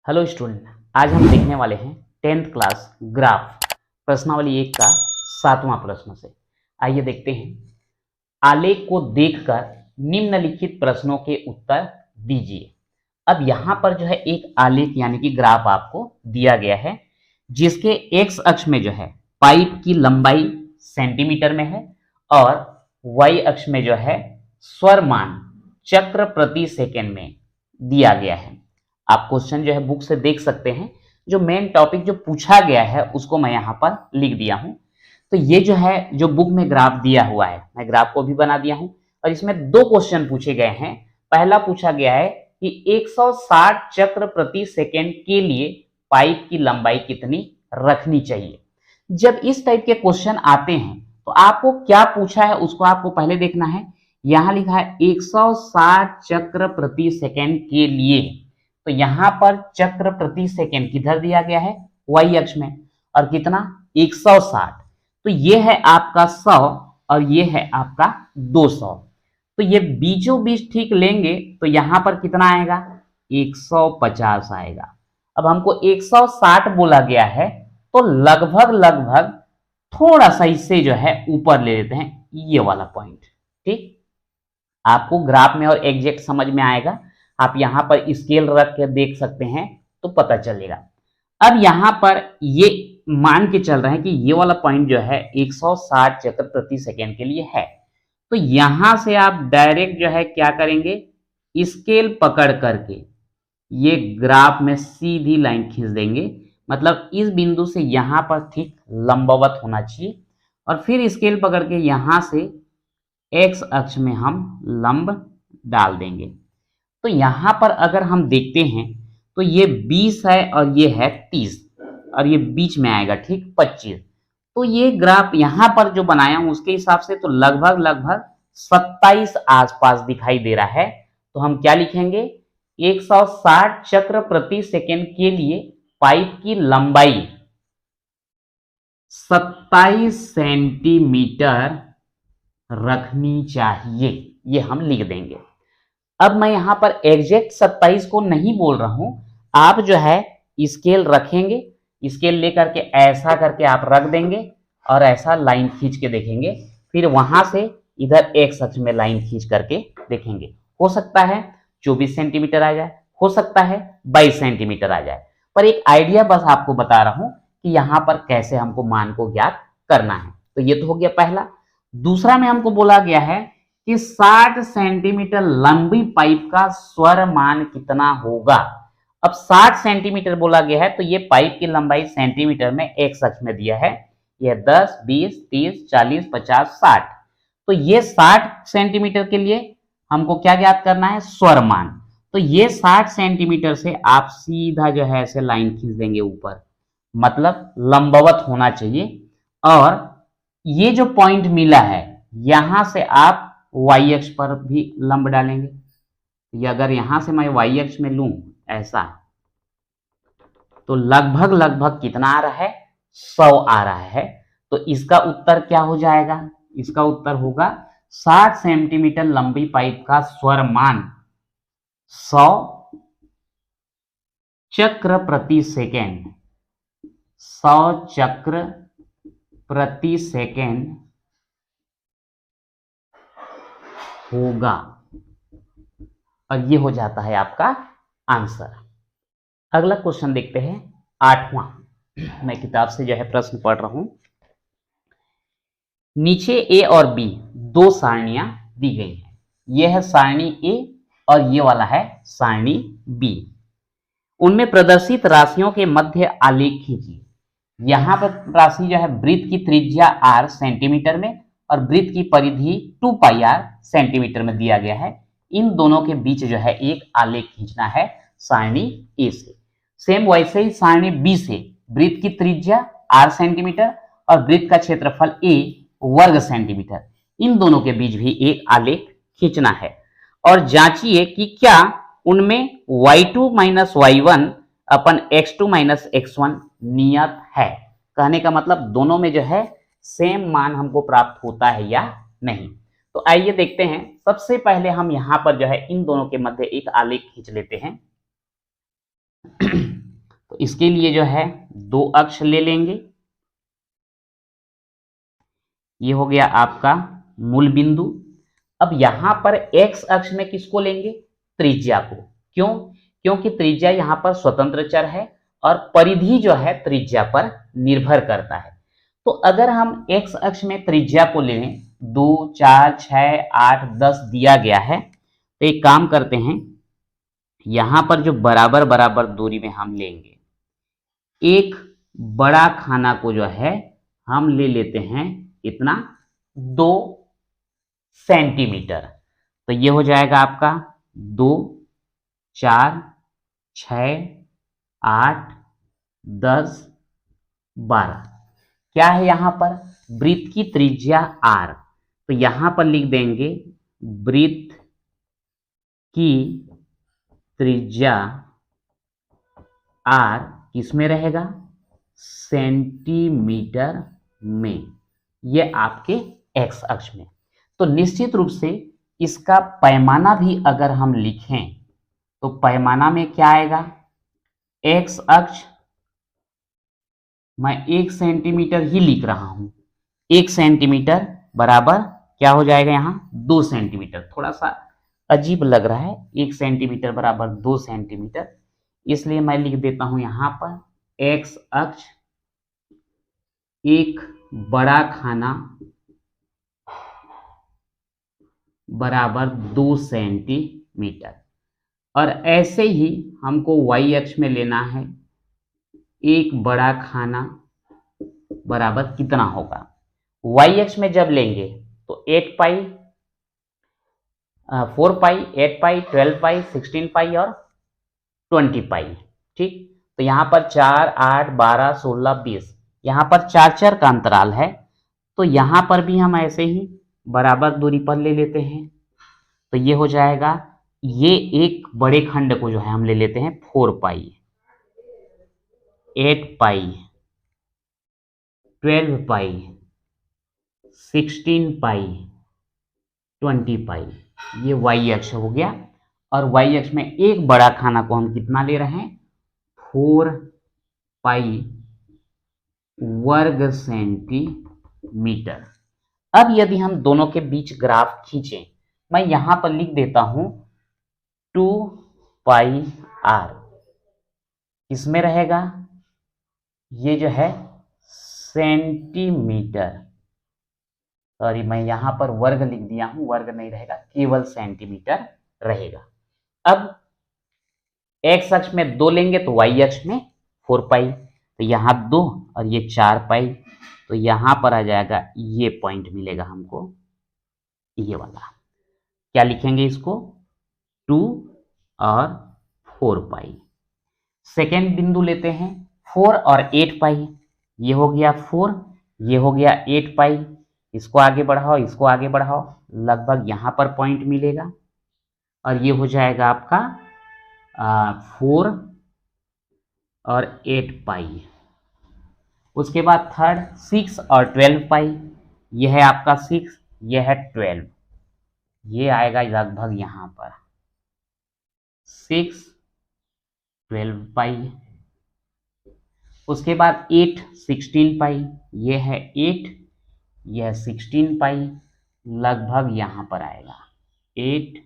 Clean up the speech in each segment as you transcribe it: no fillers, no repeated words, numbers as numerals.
Hello student, आज हम देखने वाले हैं 10th क्लास ग्राफ प्रश्नावली 1 का 7वां प्रश्न से। आइए देखते हैं। आलेख को देखकर निम्नलिखित प्रश्नों के उत्तर दीजिए। अब यहाँ पर जो है एक आलेख यानी कि ग्राफ आपको दिया गया है, जिसके एक्स अक्ष में जो है पाइप की लंबाई सेंटीमीटर में है और वाई अक्ष में जो है स्वर मान चक्र प्रति सेकेंड में दिया गया है। आप क्वेश्चन जो है बुक से देख सकते हैं। जो मेन टॉपिक जो पूछा गया है उसको मैं यहाँ पर लिख दिया हूँ। तो ये जो है जो बुक में ग्राफ दिया हुआ है, मैं ग्राफ को भी बना दिया हूँ और इसमें दो क्वेश्चन पूछे गए हैं। पहला पूछा गया है कि 160 चक्र प्रति सेकेंड के लिए पाइप की लंबाई कितनी रखनी चाहिए। जब इस टाइप के क्वेश्चन आते हैं तो आपको क्या पूछा है उसको आपको पहले देखना है। यहाँ लिखा है 160 चक्र प्रति सेकेंड के लिए, तो यहां पर चक्र प्रति सेकेंड किधर दिया गया है, वाई अक्ष में, और कितना 160। तो ये है आपका 100 और ये है आपका 200। तो ये बीचों बीच ठीक लेंगे तो यहां पर कितना आएगा, 150 आएगा। अब हमको 160 बोला गया है तो लगभग लगभग थोड़ा सा इससे जो है ऊपर ले लेते हैं ये वाला पॉइंट। ठीक, आपको ग्राफ में और एग्जैक्ट समझ में आएगा। आप यहां पर स्केल रख के देख सकते हैं तो पता चलेगा। अब यहां पर ये मान के चल रहे हैं कि ये वाला पॉइंट जो है 160 चक्र प्रति सेकेंड के लिए है। तो यहां से आप डायरेक्ट जो है क्या करेंगे, स्केल पकड़ करके ये ग्राफ में सीधी लाइन खींच देंगे। मतलब इस बिंदु से यहां पर ठीक लंबवत होना चाहिए और फिर स्केल पकड़ के यहां से एक्स अक्ष में हम लंब डाल देंगे। तो यहां पर अगर हम देखते हैं तो ये 20 है और ये है 30 और ये बीच में आएगा ठीक 25। तो ये ग्राफ यहां पर जो बनाया हूं उसके हिसाब से तो लगभग लगभग 27 आसपास दिखाई दे रहा है। तो हम क्या लिखेंगे, 160 चक्र प्रति सेकेंड के लिए पाइप की लंबाई 27 सेंटीमीटर रखनी चाहिए, ये हम लिख देंगे। अब मैं यहां पर एग्जैक्ट 27 को नहीं बोल रहा हूं, आप जो है स्केल रखेंगे, स्केल लेकर के ऐसा करके आप रख देंगे और ऐसा लाइन खींच के देखेंगे, फिर वहां से इधर एक्स अक्ष में लाइन खींच करके देखेंगे। हो सकता है 24 सेंटीमीटर आ जाए, हो सकता है 22 सेंटीमीटर आ जाए, पर एक आइडिया बस आपको बता रहा हूं कि यहां पर कैसे हमको मान को ज्ञात करना है। तो ये तो हो गया पहला। दूसरा में हमको बोला गया है कि 60 सेंटीमीटर लंबी पाइप का स्वर मान कितना होगा। अब 60 सेंटीमीटर बोला गया है तो ये पाइप की लंबाई सेंटीमीटर में एक्स अक्ष में दिया है, ये 10, 20, 30, 40, 50, 60। तो ये 60 सेंटीमीटर के लिए हमको क्या ज्ञात करना है, स्वर मान। तो ये 60 सेंटीमीटर से आप सीधा जो है ऐसे लाइन खींच देंगे ऊपर, मतलब लंबवत होना चाहिए। और ये जो पॉइंट मिला है यहां से आप वाई अक्ष पर भी लंब डालेंगे। ये अगर यहां से मैं वाई अक्ष में लूं ऐसा, तो लगभग लगभग कितना आ रहा है, 100 आ रहा है। तो इसका उत्तर क्या हो जाएगा, इसका उत्तर होगा 60 सेंटीमीटर लंबी पाइप का स्वर मान 100 चक्र प्रति सेकेंड, 100 चक्र प्रति सेकेंड होगा। और ये हो जाता है आपका आंसर। अगला क्वेश्चन देखते हैं, 8वां। मैं किताब से जो है प्रश्न पढ़ रहा हूं। नीचे ए और बी दो सारणियां दी गई हैं। यह है सारणी ए और ये वाला है सारणी बी। उनमें प्रदर्शित राशियों के मध्य आलेख खींचिए। यहां पर राशि जो है वृत्त की त्रिज्या r सेंटीमीटर में और वृत्त की परिधि 2 पाई r सेंटीमीटर में दिया गया है। इन दोनों के बीच जो है एक आलेख खींचना है सारणी ए से। सेम वैसे ही सारणी बी से वृत्त की त्रिज्या r सेंटीमीटर और वृत्त का क्षेत्रफल a वर्ग सेंटीमीटर, इन दोनों के बीच भी एक आलेख खींचना है। और जांचिए कि क्या उनमें y2 माइनस y1 अपन x2 माइनस x1 नियत है। कहने का मतलब दोनों में जो है सेम मान हमको प्राप्त होता है या नहीं। तो आइए देखते हैं। सबसे पहले हम यहां पर जो है इन दोनों के मध्य एक आलेख खींच लेते हैं। तो इसके लिए जो है दो अक्ष ले लेंगे। ये हो गया आपका मूल बिंदु। अब यहां पर x अक्ष में किसको लेंगे? त्रिज्या को। क्यों? क्योंकि त्रिज्या यहां पर स्वतंत्र चर है और परिधि जो है त्रिज्या पर निर्भर करता है। तो अगर हम x अक्ष में त्रिज्या को ले लें, 2, 4, 6, 8, 10 दिया गया है, तो एक काम करते हैं, यहां पर जो बराबर बराबर दूरी में हम लेंगे, एक बड़ा खाना को जो है हम ले लेते हैं इतना 2 सेंटीमीटर। तो ये हो जाएगा आपका 2, 4, 6, 8, 10, 12। क्या है यहां पर? वृत्त की त्रिज्या r। तो यहां पर लिख देंगे वृत्त की त्रिज्या r किस में रहेगा? सेंटीमीटर में। ये आपके x अक्ष में। तो निश्चित रूप से इसका पैमाना भी अगर हम लिखें तो पैमाना में क्या आएगा? x अक्ष मैं 1 सेंटीमीटर ही लिख रहा हूं। 1 सेंटीमीटर बराबर क्या हो जाएगा? यहां 2 सेंटीमीटर। थोड़ा सा अजीब लग रहा है, 1 सेंटीमीटर बराबर 2 सेंटीमीटर, इसलिए मैं लिख देता हूं यहां पर x अक्ष एक बड़ा खाना बराबर 2 सेंटीमीटर। और ऐसे ही हमको y अक्ष में लेना है, एक बड़ा खाना बराबर कितना होगा? y अक्ष में जब लेंगे तो 8 पाई, 4 पाई, 8 पाई, 12 पाई, 16 पाई और 20 पाई। ठीक, तो यहां पर 4, 8, 12, 16, 20, यहां पर 4 4 का अंतराल है। तो यहां पर भी हम ऐसे ही बराबर दूरी पर ले लेते हैं। तो ये हो जाएगा, ये एक बड़े खंड को जो है हम ले लेते हैं 4 पाई, 8 पाई, 12 पाई, 16 पाई, 20 पाई। ये y अक्ष हो गया। और y अक्ष में एक बड़ा खाना को हम कितना ले रहे हैं? 4 पाई वर्ग सेंटीमीटर। अब यदि हम दोनों के बीच ग्राफ खींचें, मैं यहां पर लिख देता हूं 2 पाई r। किसमें रहेगा? ये जो है सेंटीमीटर, सॉरी मैं यहां पर वर्ग लिख दिया हूं, वर्ग नहीं रहेगा, केवल सेंटीमीटर रहेगा। अब x अक्ष में 2 लेंगे तो y अक्ष में 4 पाई, तो यहां 2 और ये 4 पाई, तो यहां पर आ जाएगा, ये पॉइंट मिलेगा हमको, ये वाला। क्या लिखेंगे इसको? 2 और 4 पाई। सेकेंड बिंदु लेते हैं, 4 और 8 पाई। ये हो गया 4, ये हो गया 8 पाई। इसको आगे बढ़ाओ, इसको आगे बढ़ाओ, लगभग यहां पर पॉइंट मिलेगा। और ये हो जाएगा आपका 4 और 8 पाई। उसके बाद थर्ड 6 और 12 पाई। ये है आपका 6, ये है 12, ये आएगा लगभग यहां पर 6, 12 पाई। उसके बाद 8, 16 पाई। ये है 8, यह है 16 पाई, लगभग यहां पर आएगा 8,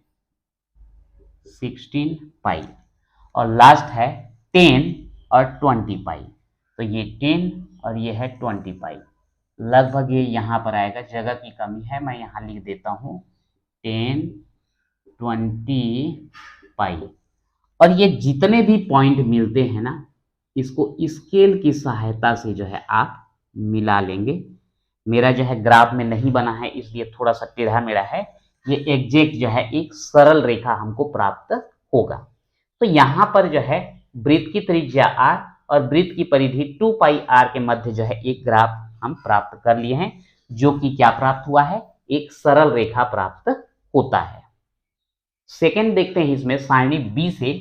16 पाई। और लास्ट है 10 और 20 पाई। तो ये 10 और ये है 20 पाई, लगभग ये यहां पर आएगा। जगह की कमी है, मैं यहां लिख देता हूं 10, 20 पाई। और ये जितने भी पॉइंट मिलते हैं ना, इसको स्केल की सहायता से जो है आप मिला लेंगे। मेरा जो है ग्राफ में नहीं बना है, इसलिए थोड़ा सा टेढ़ा मेरा है। ये एग्जैक्ट जो है एक सरल रेखा हमको प्राप्त होगा। तो यहां पर जो है वृत्त की त्रिज्या r और वृत्त की परिधि 2 पाई r के मध्य जो है एक ग्राफ हम प्राप्त कर लिए हैं, जो कि क्या प्राप्त हुआ है? एक सरल रेखा प्राप्त होता है। सेकेंड देखते हैं इसमें सारणी बी से।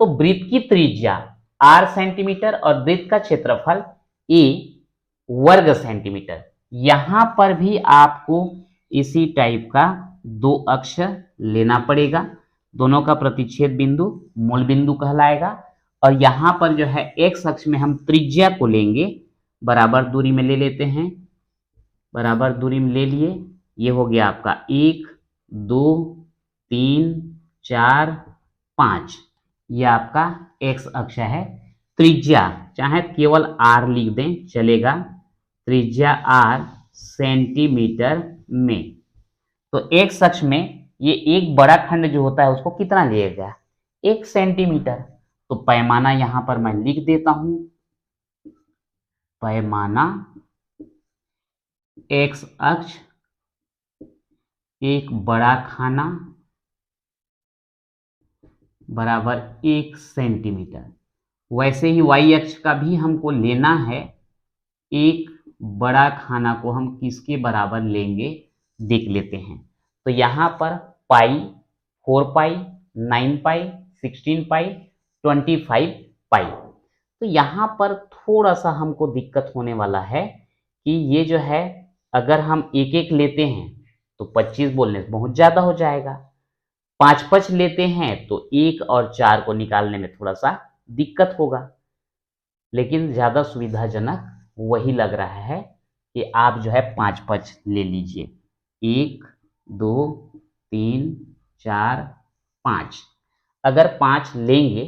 तो वृत्त की त्रिज्या r सेंटीमीटर और वृत्त का क्षेत्रफल a वर्ग सेंटीमीटर। यहां पर भी आपको इसी टाइप का 2 अक्ष लेना पड़ेगा। दोनों का प्रतिच्छेद बिंदु मूल बिंदु कहलाएगा। और यहां पर जो है एक्स अक्ष में हम त्रिज्या को लेंगे, बराबर दूरी में ले लेते हैं, बराबर दूरी में ले लिए। ये हो गया आपका 1 2 3 4 5, ये आपका एक्स अक्ष है। त्रिज्या चाहे केवल आर लिख दें चलेगा, त्रिज्या आर सेंटीमीटर में। तो एक्स अक्ष में ये एक बड़ा खंड जो होता है उसको कितना लिया गया, 1 सेंटीमीटर। तो पैमाना यहां पर मैं लिख देता हूं, पैमाना एक्स अक्ष एक बड़ा खाना बराबर 1 सेंटीमीटर। वैसे ही वाई अक्ष का भी हमको लेना है, एक बड़ा खाना को हम किसके बराबर लेंगे देख लेते हैं। तो यहां पर पाई, 4 पाई, 9 पाई, 16 पाई, 25 पाई। तो यहां पर थोड़ा सा हमको दिक्कत होने वाला है कि ये जो है अगर हम एक एक लेते हैं तो 25 बोलने से बहुत ज्यादा हो जाएगा, 5 लेते हैं तो 1 और 4 को निकालने में थोड़ा सा दिक्कत होगा। लेकिन ज्यादा सुविधाजनक वही लग रहा है कि आप जो है 5 ले लीजिए, 1 2 3 4 5। अगर 5 लेंगे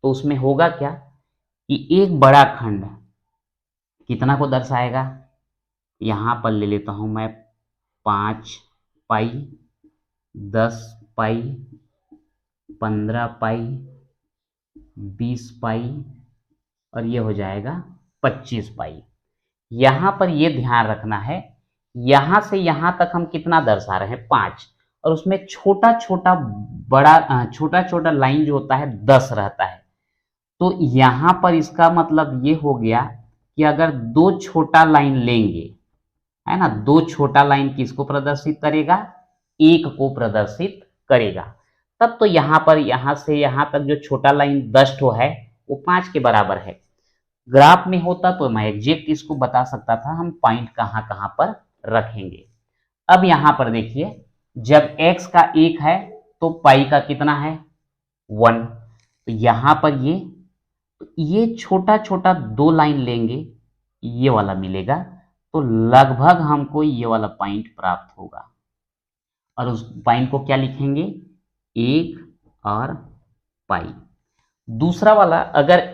तो उसमें होगा क्या कि एक बड़ा खंड कितना को दर्शाएगा, यहां पर ले लेता हूं मैं 5 पाई, 10 पाई, 15 पाई, 20 पाई और ये हो जाएगा 25 पाई। यहां पर ये ध्यान रखना है, यहां से यहां तक हम कितना दर्शा रहे हैं 5, और उसमें छोटा छोटा बड़ा छोटा छोटा लाइन जो होता है 10 रहता है। तो यहां पर इसका मतलब ये हो गया कि अगर 2 छोटा लाइन लेंगे, है ना, 2 छोटा लाइन किसको प्रदर्शित करेगा, 1 को प्रदर्शित करेगा। तब तो यहां पर यहां से यहां तक जो छोटा लाइन 10 ठो है वो 5 के बराबर है। ग्राफ में होता तो मैं एग्जैक्ट इसको बता सकता था हम पॉइंट कहां कहां पर रखेंगे। अब यहां पर देखिए, जब x का 1 है तो पाई का कितना है 1। तो यहां पर ये छोटा छोटा 2 लाइन लेंगे, ये वाला मिलेगा, तो लगभग हमको ये वाला पॉइंट प्राप्त होगा। और उस पॉइंट को क्या लिखेंगे, 1 और पाई। दूसरा वाला अगर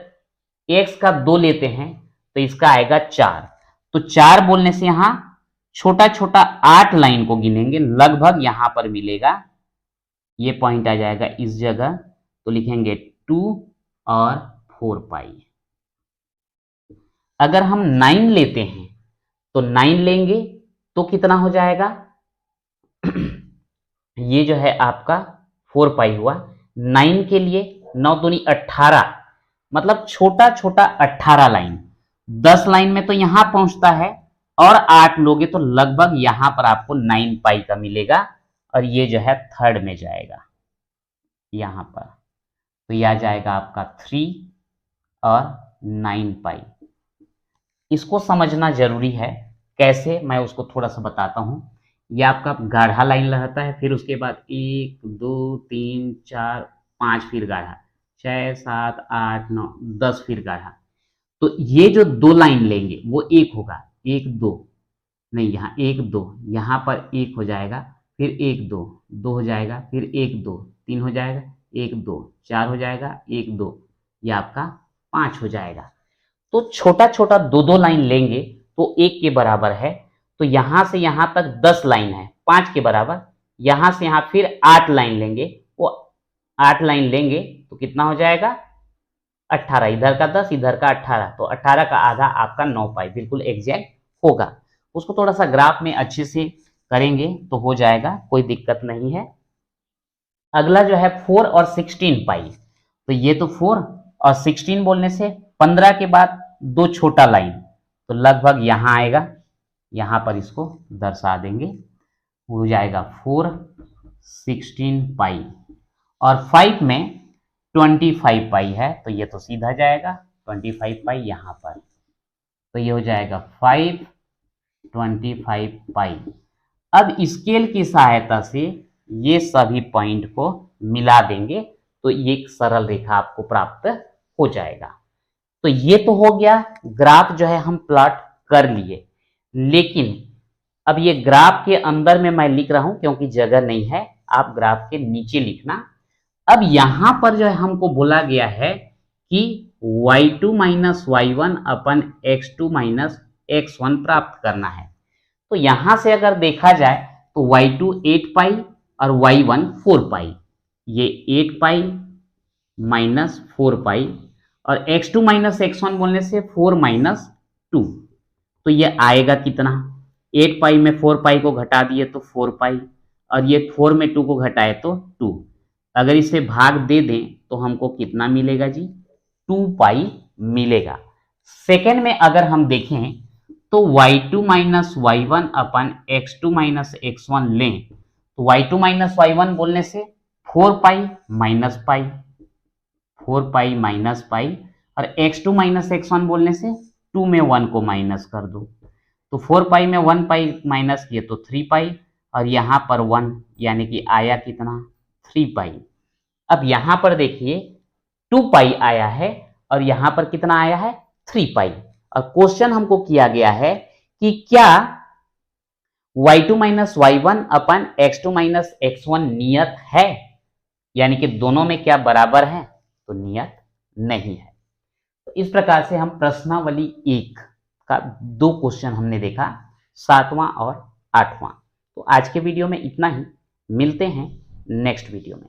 x का 2 लेते हैं तो इसका आएगा 4। तो 4 बोलने से यहां छोटा छोटा 8 लाइन को गिनेंगे, लगभग यहां पर मिलेगा, ये पॉइंट आ जाएगा इस जगह। तो लिखेंगे 2 और 4 पाई। अगर हम 9 लेते हैं तो 9 लेंगे तो कितना हो जाएगा ये जो है आपका 4 पाई हुआ। 9 के लिए 9 दूनी 18, मतलब छोटा छोटा 18 लाइन, 10 लाइन में तो यहां पहुंचता है, और 8 लोगे तो लगभग यहां पर आपको 9 पाई का मिलेगा, और ये जो है थर्ड में जाएगा यहां पर। तो यह आ जाएगा आपका 3 और 9 पाई। इसको समझना जरूरी है, कैसे मैं उसको थोड़ा सा बताता हूं। यह आपका गाढ़ा लाइन रहता है, फिर उसके बाद 1 2 3 4 5 फिर गाढ़ा, 6 7 8 9 10 फिर गाढ़ा। तो ये जो 2 लाइन लेंगे वो 1 होगा, 1 2 नहीं, यहाँ 1 2, यहाँ पर 1 हो जाएगा, फिर 1 2 2 हो जाएगा, फिर 1 2 3 हो जाएगा, 1 2 4 हो जाएगा, 1 2 ये आपका 5 हो जाएगा। तो छोटा छोटा 2 लाइन लेंगे तो 1 के बराबर है। तो यहां से यहां तक 10 लाइन है 5 के बराबर, यहां से यहां फिर 8 लाइन लेंगे, वो 8 लाइन लेंगे तो कितना हो जाएगा 18, इधर का 10 इधर का 18, तो 18 का आधा आपका 9 पाई बिल्कुल एग्जैक्ट होगा। उसको थोड़ा सा ग्राफ में अच्छे से करेंगे तो हो जाएगा, कोई दिक्कत नहीं है। अगला जो है 4 और 16 पाई। तो ये तो 4 और 16 बोलने से 15 के बाद 2 छोटा लाइन, तो लगभग यहां आएगा, यहां पर इसको दर्शा देंगे, हो जाएगा 4 16 पाई, और 5 में 25 पाई है, तो ये तो सीधा जाएगा 25 पाई यहां पर। तो ये हो जाएगा 5 25 पाई। अब स्केल की सहायता से ये सभी पॉइंट को मिला देंगे तो ये एक सरल रेखा आपको प्राप्त हो जाएगा। तो ये तो हो गया, ग्राफ जो है हम प्लॉट कर लिए, लेकिन अब ये ग्राफ के अंदर में मैं लिख रहा हूं क्योंकि जगह नहीं है, आप ग्राफ के नीचे लिखना। अब यहां पर जो है हमको बोला गया है कि y2 माइनस y1 अपन x2 माइनस x1 प्राप्त करना है। तो यहां से अगर देखा जाए तो y2 8 पाई और y1 4 पाई, ये 8 पाई माइनस 4 पाई, और x2 माइनस x1 बोलने से 4 माइनस 2, तो ये आएगा कितना, 8 पाई में 4 पाई को घटा दिए तो 4 पाई, और ये 4 में 2 को घटाए तो 2। अगर इसे भाग दे दें तो हमको कितना मिलेगा जी, 2 पाई मिलेगा। सेकेंड में अगर हम देखें तो y2 माइनस y1 अपन x2 माइनस x1 लें, तो y2 माइनस y1 बोलने से 4 pi minus pi, 4 pi minus pi, और x2 माइनस x1 बोलने से 2 में 1 को माइनस कर दो, तो 4 पाई में 1 पाई माइनस किए तो 3 पाई, और यहां पर 1 यानी कि आया कितना, 3 पाई। अब यहां पर देखिए 2 पाई आया है और यहां पर कितना आया है, 3 पाई। और क्वेश्चन हमको किया गया है कि क्या y2 माइनस y1 अपन x2 माइनस x1 नियत है, यानी कि दोनों में क्या बराबर है, तो नियत नहीं है। तो इस प्रकार से हम प्रश्नावली 1 का 2 क्वेश्चन हमने देखा, 7वां और 8वां। तो आज के वीडियो में इतना ही, मिलते हैं नेक्स्ट वीडियो में।